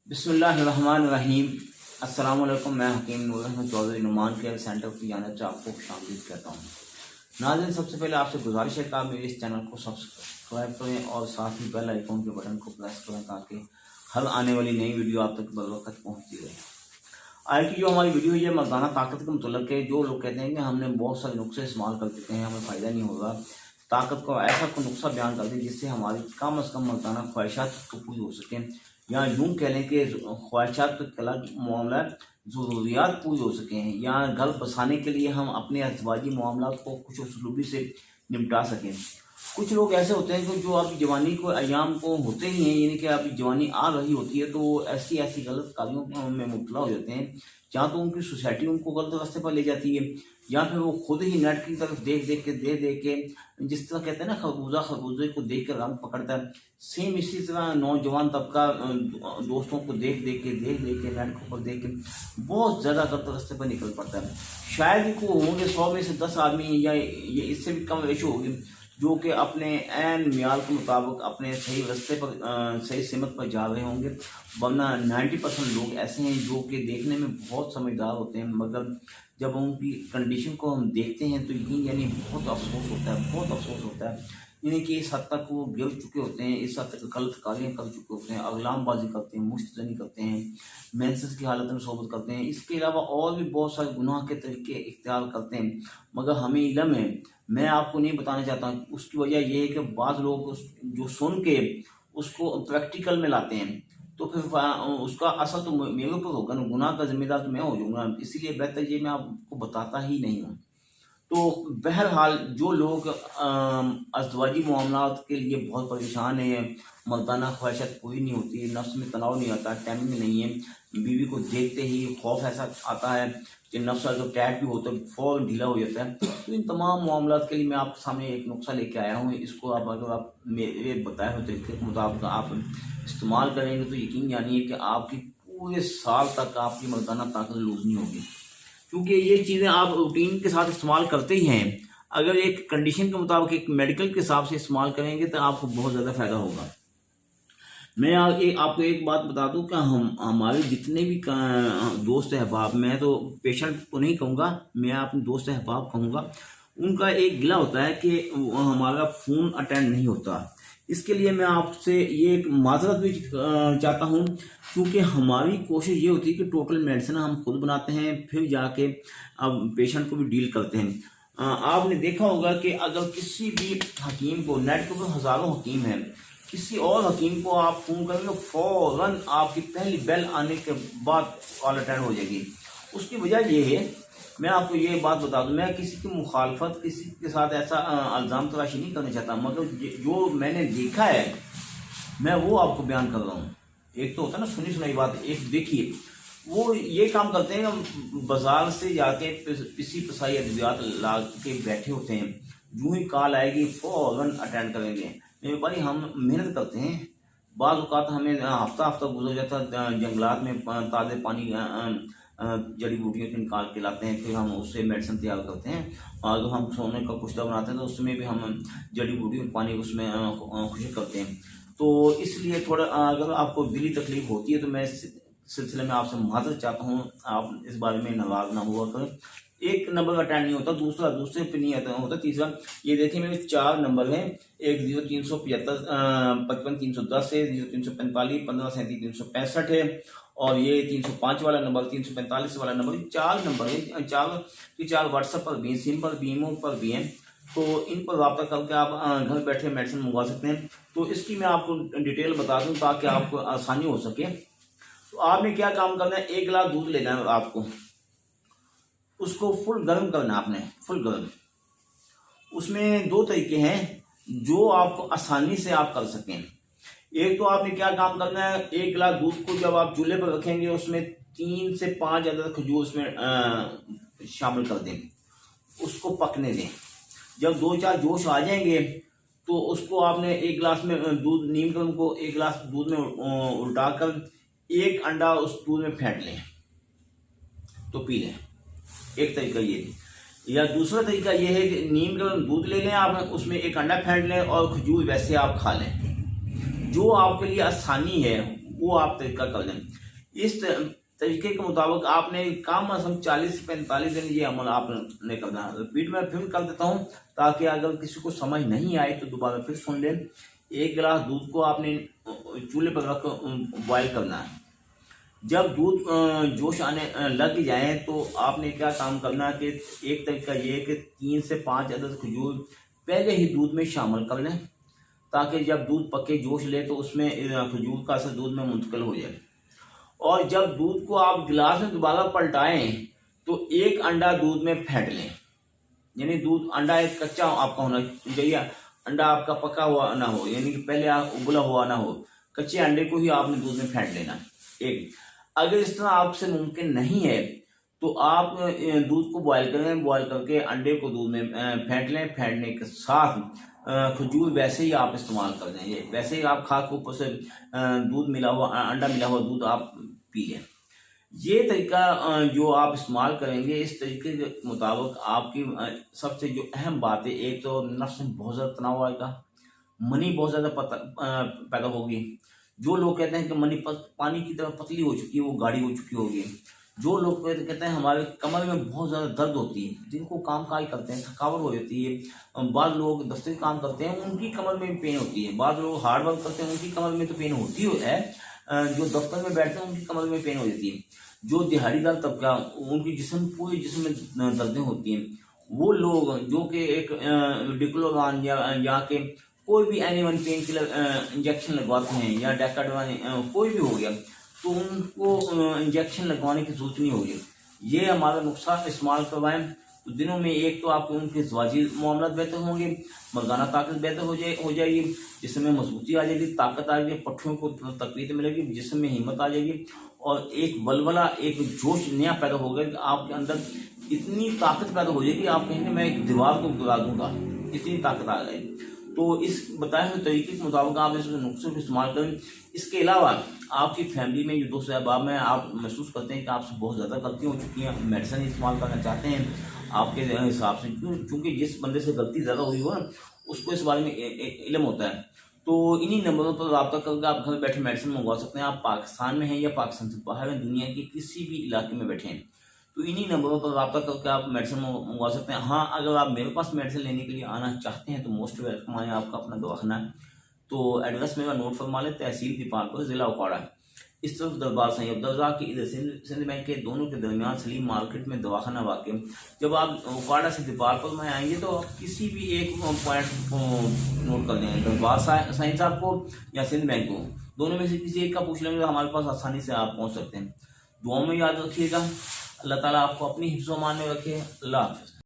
بسم اللہ الرحمن الرحیم۔ السلام علیکم، میں حکیم نور احمد چودھری نعمان کیئر سینٹر کی جانب سے آپ کو خوش آمدید کہتا ہوں۔ ناظرین، سب سے پہلے آپ سے گزارش ہے کہ آپ میرے اس چینل کو سبسکرائب کریں اور ساتھ ہی بیل آئیکن کے بٹن کو پریس کریں تاکہ ہر آنے والی نئی ویڈیو آپ تک بروقت پہنچتی رہے۔ آج کی جو ہماری ویڈیو ہے یہ مردانہ طاقت کے متعلق ہے۔ جو لوگ کہتے ہیں کہ ہم نے بہت سارے نسخے استعمال کر چکے ہیں، ہمیں فائدہ نہیں ہوگا، طاقت کو ایسا کوئی نسخہ بیان کر دیں جس سے ہماری کم از کم مردانہ خواہشات کو پوری ہو سکیں، یا یوں کہہ لیں کہ خواہشات کے معاملہ ضروریات پوری ہو سکیں، یا گھر بسانے کے لیے ہم اپنے ازدواجی معاملات کو خوش اسلوبی سے نمٹا سکیں۔ کچھ لوگ ایسے ہوتے ہیں کہ جو ابھی جوانی کو ایام کو ہوتے ہی ہیں، یعنی کہ ابھی جوانی آ رہی ہوتی ہے تو وہ ایسی غلط کاریوں میں مبتلا ہو جاتے ہیں، جہاں تو ان کی سوسائٹی ان کو غلط راستے پر لے جاتی ہے، یا پھر وہ خود ہی نیٹ کی طرف دیکھ کے جس طرح کہتے ہیں نا خربوزے کو دیکھ کے رنگ پکڑتا ہے، سیم اسی طرح نوجوان طبقہ دوستوں کو دیکھ کے نیٹ کو دیکھ کے بہت زیادہ غلط راستے پر نکل پڑتا ہے۔ شاید ہی کو ہوں گے 100 میں سے 10 آدمی، یا یہ اس سے بھی کم ریشو ہوگی، جو کہ اپنے عین معیار کے مطابق اپنے صحیح راستے پر صحیح سمت پر جا رہے ہوں گے، ورنہ 90% لوگ ایسے ہیں جو کہ دیکھنے میں بہت سمجھدار ہوتے ہیں، مگر جب ان کی کنڈیشن کو ہم دیکھتے ہیں تو یعنی بہت افسوس ہوتا ہے، یعنی کہ اس حد تک وہ گر چکے ہوتے ہیں، اس حد تک غلط کاریاں کر چکے ہوتے ہیں، اغلام بازی کرتے ہیں، مشت زنی کرتے ہیں، مینسس کی حالت میں صحبت کرتے ہیں، اس کے علاوہ اور بھی بہت سارے گناہ کے طریقے اختیار کرتے ہیں، مگر ہمیں علم ہے، میں آپ کو نہیں بتانا چاہتا۔ اس کی وجہ یہ ہے کہ بعض لوگ جو سن کے اس کو پریکٹیکل میں لاتے ہیں تو پھر اس کا اثر تو میرے اوپر ہوگا نا، گناہ کا ذمہ دار تو میں ہو جاؤں گا، اسی لیے بہتر یہ میں آپ کو بتاتا ہی نہیں ہوں۔ تو بہرحال جو لوگ ازدواجی معاملات کے لیے بہت پریشان ہیں، مردانہ خواہشات پوری نہیں ہوتی، نفس میں تناؤ نہیں آتا، ٹائمنگ نہیں ہے، بیوی کو دیکھتے ہی خوف ایسا آتا ہے کہ نفس اگر ٹائٹ بھی ہوتا ہے فوراً ڈھیلا ہو جاتا ہے، تو ان تمام معاملات کے لیے میں آپ کے سامنے ایک نسخہ لے کے آیا ہوں۔ اس کو اگر آپ میرے بتائے ہوئے طریقے کے مطابق آپ استعمال کریں گے تو یقین جانیے کہ آپ کی پورے سال تک آپ کی مردانہ طاقت لوز نہیں ہوگی، کیونکہ یہ چیزیں آپ روٹین کے ساتھ استعمال کرتے ہی ہیں۔ اگر ایک کنڈیشن کے مطابق ایک میڈیکل کے حساب سے استعمال کریں گے تو آپ کو بہت زیادہ فائدہ ہوگا۔ میں آپ کو ایک بات بتا دوں کہ ہمارے جتنے بھی دوست احباب، میں تو پیشنٹ تو نہیں کہوں گا، میں اپنے دوست احباب کہوں گا، ان کا ایک گلہ ہوتا ہے کہ ہمارا فون اٹینڈ نہیں ہوتا۔ اس کے لیے میں آپ سے یہ ایک معذرت بھی چاہتا ہوں، کیونکہ ہماری کوشش یہ ہوتی ہے کہ ٹوٹل میڈیسن ہم خود بناتے ہیں، پھر جا کے اب پیشنٹ کو بھی ڈیل کرتے ہیں۔ آپ نے دیکھا ہوگا کہ اگر کسی بھی حکیم کو، نیٹ کو ہزاروں حکیم ہیں، کسی اور حکیم کو آپ فون کریں گے فوراً آپ کی پہلی بیل آنے کے بعد کال اٹینڈ ہو جائے گی۔ اس کی وجہ یہ ہے، میں آپ کو یہ بات بتا دوں، میں کسی کی مخالفت، کسی کے ساتھ ایسا الزام تراشی نہیں کرنا چاہتا، مگر جو میں نے دیکھا ہے میں وہ آپ کو بیان کر رہا ہوں۔ ایک تو ہوتا ہے نا سنی سنائی بات، ایک دیکھیے وہ یہ کام کرتے ہیں کہ بازار سے جا کے پسائی ادویات لا کے بیٹھے ہوتے ہیں، جو ہی کال آئے گی فوراً اٹینڈ کریں گے۔ میرے بھائی ہم محنت کرتے ہیں، بعض اوقات ہمیں ہفتہ گزر جاتا ہے، جنگلات میں تازے پانی جڑی بوٹیوں کو نکال کے لاتے ہیں، پھر ہم اس سے میڈیسن تیار کرتے ہیں، اور اگر ہم سونے کا کشتہ بناتے ہیں تو اس میں بھی ہم جڑی بوٹیوں پانی اس میں خشک کرتے ہیں۔ تو اس لیے تھوڑا اگر آپ کو دلی تکلیف ہوتی ہے تو میں اس سلسلے میں آپ سے معذرت چاہتا ہوں، آپ اس بارے میں ناراض نہ ہوا کریں۔ ایک نمبر اٹینڈ نہیں ہوتا، دوسرے پہ نہیں ہوتا، تیسرا یہ دیکھیں میرے 4 نمبر ہیں، ایک 0375 55 310 ہے، 0345 15 37 365 ہے، اور یہ 305 والا نمبر، 345 والا نمبر، 4 نمبر ہے، 4 واٹس ایپ پر بھی ہیں، سم پر بھی، ایمو پر بھی ہیں، تو ان پر رابطہ کر کے آپ گھر بیٹھے میڈیسن منگوا سکتے ہیں۔ تو اس کی میں آپ کو ڈیٹیل بتا دوں تاکہ آپ کو آسانی ہو سکے۔ تو آپ نے کیا کام کرنا ہے، 1 گلاس دودھ لینا ہے آپ کو، اس کو فل گرم کرنا ہے، آپ نے فل گرم۔ اس میں 2 طریقے ہیں جو آپ کو آسانی سے آپ کر سکیں۔ ایک تو آپ نے کیا کام کرنا ہے، 1 گلاس دودھ کو جب آپ چولہے پر رکھیں گے اس میں 3 سے 5 عدد کھجور اس میں شامل کر دیں، اس کو پکنے دیں۔ جب 2-4 جوش آ جائیں گے تو اس کو آپ نے 1 گلاس میں دودھ، نیم گرم کو 1 گلاس دودھ میں الٹا کر 1 انڈا اس دودھ میں پھینٹ لیں تو پی لیں۔ ایک طریقہ یہ ہے، یا دوسرا طریقہ یہ ہے کہ نیم گرم دودھ لے لیں آپ، اس میں 1 انڈا پھینٹ لیں اور کھجور ویسے آپ کھا لیں۔ جو آپ کے لیے آسانی ہے وہ آپ طریقہ کر لیں۔ اس طریقے کے مطابق آپ نے کم از کم 40 سے 45 دن یہ عمل آپ نے کرنا ہے۔ ریپیٹ میں پھر کر دیتا ہوں تاکہ اگر کسی کو سمجھ نہیں آئے تو دوبارہ پھر سن لیں۔ 1 گلاس دودھ کو آپ نے چولہے پر رکھ بوائل کرنا ہے۔ جب دودھ جوش آنے لگ جائیں تو آپ نے کیا کام کرنا ہے کہ ایک طریقہ یہ ہے کہ 3 سے 5 عدد کھجور پہلے ہی دودھ میں شامل کر لیں تاکہ جب دودھ پکے جوش لے تو اس میں کھجور کا اثر دودھ میں منتقل ہو جائے۔ اور جب دودھ کو آپ گلاس میں دوبارہ پلٹائیں تو 1 انڈا دودھ میں پھینٹ لیں، یعنی دودھ انڈا ایک کچا آپ کا ہونا چاہیے، انڈا آپ کا پکا ہوا نہ ہو، یعنی کہ پہلے ابلا ہوا نہ ہو، کچے انڈے کو ہی آپ نے دودھ میں پھینٹ لینا۔ ایک اگر اس طرح آپ سے ممکن نہیں ہے تو آپ دودھ کو بوائل کریں، بوائل کر کے انڈے کو دودھ میں پھینٹ لیں، پھینٹنے کے ساتھ کھجور ویسے ہی آپ استعمال کر دیں، یہ ویسے ہی آپ کھا کے اوپر سے دودھ ملا ہوا انڈا ملا ہوا دودھ آپ پی لیں۔ یہ طریقہ جو آپ استعمال کریں گے، اس طریقے کے مطابق آپ کی سب سے جو اہم بات ہے، ایک تو نفس میں بہت زیادہ تناؤ آئے گا، منی بہت زیادہ پیدا ہوگی۔ جو لوگ کہتے ہیں کہ منی پانی کی طرح پتلی ہو چکی ہے، وہ گاڑی ہو چکی ہوگی۔ جو لوگ کہتے ہیں ہمارے کمر میں بہت زیادہ درد ہوتی ہے، جن کو کام کاج کرتے ہیں تھکاوٹ ہو جاتی ہے، بعض لوگ دفتری کام کرتے ہیں ان کی کمر میں پین ہوتی ہے، بعض لوگ ہارڈ ورک کرتے ہیں ان کی کمر میں تو پین ہوتی ہے، جو دفتر میں بیٹھتے ہیں ان کی کمر میں پین ہو جاتی ہے۔ جو دہاڑی دار طبقہ ان کی پورے جسم میں دردیں ہوتی ہیں، وہ لوگ جو کہ ایک ڈکلوران یا کہ کوئی بھی any one pain killer injection لگواتے ہیں یا ڈیکاڈوان کوئی بھی ہو گیا تو ان کو انجیکشن لگوانے کی ضرورت نہیں ہوگی۔ یہ ہمارا نسخہ استعمال کروائیں تو دنوں میں ایک تو آپ کو ان کے ازواجی معاملات بہتر ہوں گے، مردانہ طاقت بہتر ہو جائے گی، جسم میں مضبوطی آ جائے گی، طاقت آ جائے گی، پٹھوں کو تقویت ملے گی، جسم میں ہمت آ جائے گی، اور ایک ولولہ ایک جوش نیا پیدا ہوگا کہ آپ کے اندر اتنی طاقت پیدا ہو جائے گی آپ کہیں گے میں ایک دیوار کو گرا دوں گا، اتنی طاقت آ جائے گی۔ تو اس بتائے ہوئے طریقے کے مطابق آپ اس نسخے کو استعمال کریں۔ اس کے علاوہ آپ کی فیملی میں جو دوست احباب میں آپ محسوس کرتے ہیں کہ آپ سے بہت زیادہ غلطی ہو چکی ہیں، میڈیسن استعمال کرنا چاہتے ہیں آپ کے حساب سے، چونکہ جس بندے سے غلطی زیادہ ہوئی ہو نا اس کو اس بارے میں علم ہوتا ہے، تو انہی نمبروں پر رابطہ کر کے آپ گھر بیٹھے میڈیسن منگوا سکتے ہیں۔ آپ پاکستان میں ہیں یا پاکستان سے باہر ہیں، دنیا کے کسی بھی علاقے میں بیٹھے ہیں تو انہی نمبروں پر رابطہ کر کے آپ میڈیسن منگوا سکتے ہیں۔ ہاں اگر آپ میرے پاس میڈیسن لینے کے لیے آنا چاہتے ہیں تو موسٹ ویلکم آئیں، آپ کا اپنا دواخانہ ہے۔ تو ایڈریس میرا نوٹ فرما لیں، تحصیل دیپالپور، ضلع اوکاڑا، اس طرف دربار سید عبدالرزاق کے ادھر سندھ بینک کے دونوں کے درمیان سلیم مارکیٹ میں دواخانہ واقع۔ جب آپ اوکاڑا سے دیپالپور میں آئیں گے تو کسی بھی ایک پوائنٹ کو نوٹ کر لیں، دربار سائن صاحب کو یا سندھ بینک کو، دونوں میں سے کسی ایک کا پوچھ لیں گے تو ہمارے پاس آسانی سے آپ پہنچ سکتے ہیں۔ دعاؤں میں یاد رکھیے گا، اللہ تعالیٰ آپ کو اپنی حفظ و امان میں رکھے۔ اللہ حافظ۔